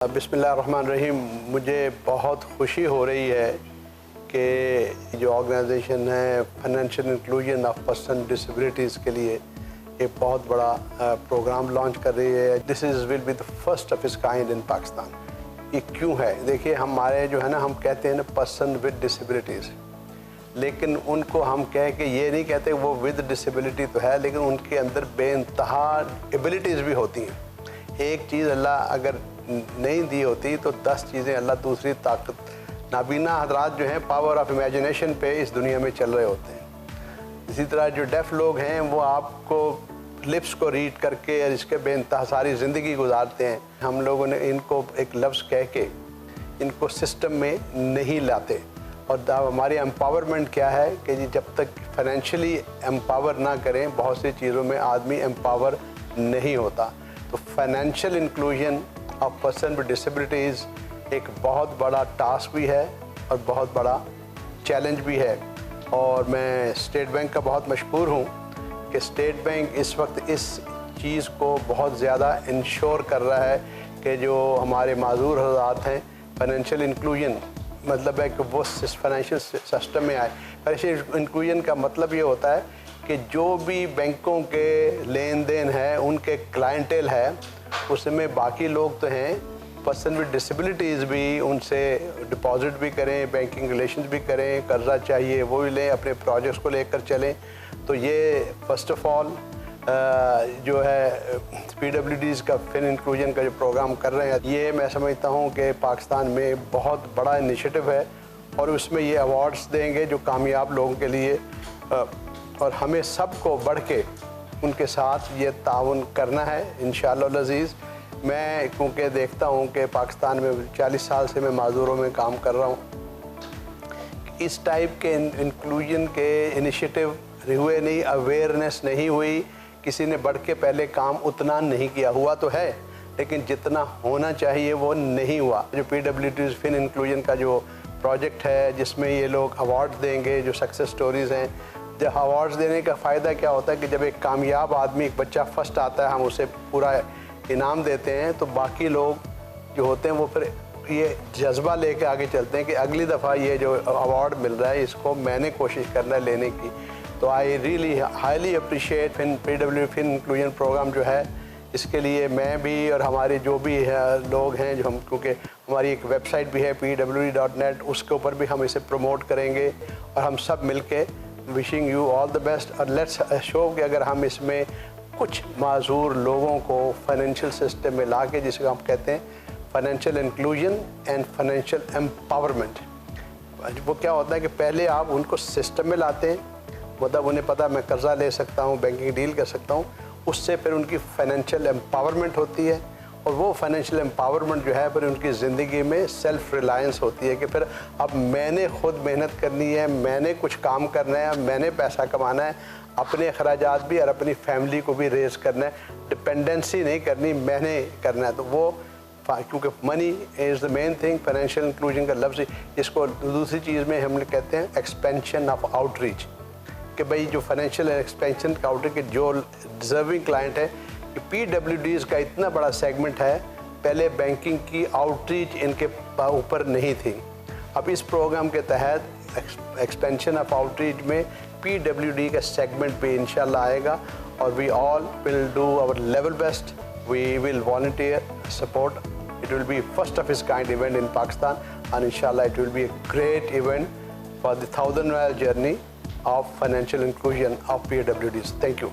बिस्मिल्लाहिर्रहमानिर्रहीम। मुझे बहुत खुशी हो रही है कि जो ऑर्गेनाइजेशन है financial inclusion of person disabilities के लिए एक बहुत बड़ा प्रोग्राम लॉन्च कर रही है। This will be the first of its kind in Pakistan. ये क्यों है? देखिए, हमारे जो है ना, हम कहते हैं ना पर्सन विद डिसेबिलिटीज़, लेकिन उनको हम कह के ये नहीं कहते वो विद डिसेबिलिटी तो है, लेकिन उनके अंदर बेइंतहा एबिलिटीज़ भी होती हैं। एक चीज़ अल्लाह अगर नहीं दी होती तो 10 चीज़ें अल्लाह दूसरी ताकत। नाबीना हजरात जो हैं पावर ऑफ इमेजिनेशन पे इस दुनिया में चल रहे होते हैं। इसी तरह जो डेफ लोग हैं वो आपको लिप्स को रीड करके और इसके बेइंतहा सारी ज़िंदगी गुजारते हैं। हम लोगों ने इनको एक लफ्ज़ कह के इनको सिस्टम में नहीं लाते। और हमारी एम्पावरमेंट क्या है कि जी जब तक फाइनेंशियली एम्पावर ना करें, बहुत सी चीज़ों में आदमी एम्पावर नहीं होता। तो financial inclusion of person with disabilities एक बहुत बड़ा टास्क भी है और बहुत बड़ा चैलेंज भी है। और मैं स्टेट बैंक का बहुत मशहूर हूँ कि स्टेट बैंक इस वक्त इस चीज़ को बहुत ज़्यादा इंश्योर कर रहा है कि जो हमारे माजूर हज़रात हैं, फाइनेंशियल इंक्लूजन मतलब है कि वो फाइनेंशियल सिस्टम में आए। फाइनेंशियल इंक्लूजन का मतलब ये होता है कि जो भी बैंकों के लेन देन है, उनके क्लाइंटेल है, उसमें बाकी लोग तो हैं, पर्सन विद डिसेबिलिटीज़ भी उनसे डिपॉजिट भी करें, बैंकिंग रिलेशंस भी करें, कर्जा चाहिए वो भी लें, अपने प्रोजेक्ट्स को लेकर चलें। तो ये फर्स्ट ऑफ ऑल जो है PWDs का फिन इंक्लूजन का जो प्रोग्राम कर रहे हैं, ये मैं समझता हूँ कि पाकिस्तान में बहुत बड़ा इनिशिएटिव है। और उसमें ये अवार्ड्स देंगे जो कामयाब लोगों के लिए, और हमें सबको बढ़ के उनके साथ ये ताउन करना है इंशाअल्लाह अज़ीज़। मैं क्योंकि देखता हूँ कि पाकिस्तान में 40 साल से मैं माजूरों में काम कर रहा हूँ, इस टाइप के इंक्लूजन के इनिशिएटिव हुए नहीं, अवेयरनेस नहीं हुई, किसी ने बढ़ के पहले काम उतना नहीं किया। हुआ तो है लेकिन जितना होना चाहिए वो नहीं हुआ। जो PWDs फिन इंक्लूजन का जो प्रोजेक्ट है जिसमें ये लोग अवार्ड देंगे, जो सक्सेस स्टोरीज़ हैं, जब अवार्ड्स देने का फ़ायदा क्या होता है कि जब एक कामयाब आदमी, एक बच्चा फर्स्ट आता है, हम उसे पूरा इनाम देते हैं, तो बाकी लोग जो होते हैं वो फिर ये जज्बा लेके आगे चलते हैं कि अगली दफ़ा ये जो अवार्ड मिल रहा है इसको मैंने कोशिश करना है लेने की। तो I really highly appreciate PW fin inclusion program जो है, इसके लिए मैं भी और हमारे जो भी लोग हैं, जो हम, क्योंकि हमारी एक वेबसाइट भी है pwd.net, उसके ऊपर भी हम इसे प्रमोट करेंगे और हम सब मिल के wishing you all the best. और लेट्स शो कि अगर हम इसमें कुछ माजूर लोगों को फाइनेंशियल सिस्टम में ला के, जिसको हम कहते हैं financial inclusion and financial empowerment, वो क्या होता है कि पहले आप उनको सिस्टम में लाते हैं, मतलब उन्हें पता मैं कर्जा ले सकता हूँ, बैंकिंग डील कर सकता हूँ, उससे फिर उनकी फाइनेंशियल एम्पावरमेंट होती है। और वो फाइनेंशियल एम्पावरमेंट जो है फिर उनकी ज़िंदगी में सेल्फ रिलायंस होती है कि फिर अब मैंने खुद मेहनत करनी है, मैंने कुछ काम करना है, मैंने पैसा कमाना है, अपने अखराजात भी और अपनी फैमिली को भी रेज़ करना है, डिपेंडेंसी नहीं करनी, मैंने करना है। तो वो क्योंकि money is the main thing. Financial inclusion का लफ्ज़, इसको दूसरी चीज़ में हम कहते हैं एक्सपेंशन ऑफ आउटरीच, कि भाई जो फाइनेंशियल एक्सपेंशन का आउटरीच के जो डिज़र्विंग क्लाइंट है, कि PWDs का इतना बड़ा सेगमेंट है, पहले बैंकिंग की आउटरीच इनके ऊपर नहीं थी। अब इस प्रोग्राम के तहत एक्सपेंशन ऑफ आउटरीच में PWD का सेगमेंट भी इंशाल्लाह आएगा। और we all will do our level best, we will volunteer support. It will be first of its kind event in Pakistan, and inshallah it will be a great event for the 1000-mile journey of financial inclusion of PWDs. Thank you.